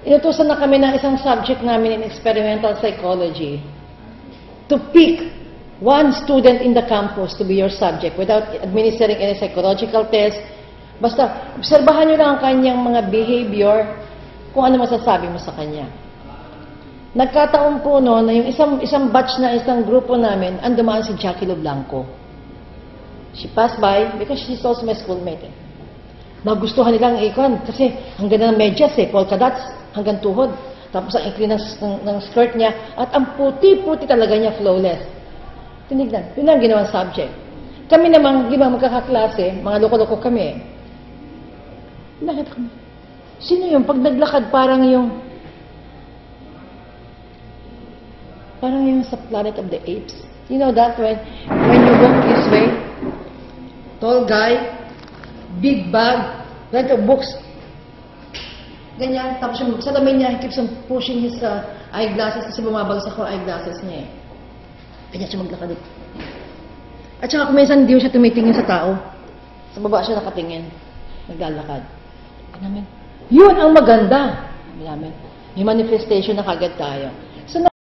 inutusan na kami ng isang subject namin in experimental psychology to pick one student in the campus to be your subject without administering any psychological test. Basta, obserbahan nyo lang ang kanyang mga behavior kung ano masasabi mo sa kanya. Nagkataon po na yung isang batch na isang grupo namin, ang dumaan si Jackie Lo Blanco. She passed by because she's also my schoolmate. Nagustuhan nilang ikon kasi hanggang ng medyas polka dots, hanggang tuhod. Tapos ang ikli ng skirt niya at ang puti-puti talaga niya, flawless. Tinignan, yun ang ginawang subject. Kami namang, limang magkakaklase, mga loko-loko kami. Nakita kami. Sino yung pag naglakad parang yung sa Planet of the Apes. You know that when you walk this way, tall guy, big bag, like a books, ganyan. Tapos yung salamin niya, he keeps on pushing his eyeglasses kasi bumabagsak ko eyeglasses niya eh. Ganyan siya maglakad. At saka kung minsan hindi siya tumitingin sa tao, sa baba siya nakatingin, naglalakad. Yun ang maganda. May manifestation na kagad tayo. So,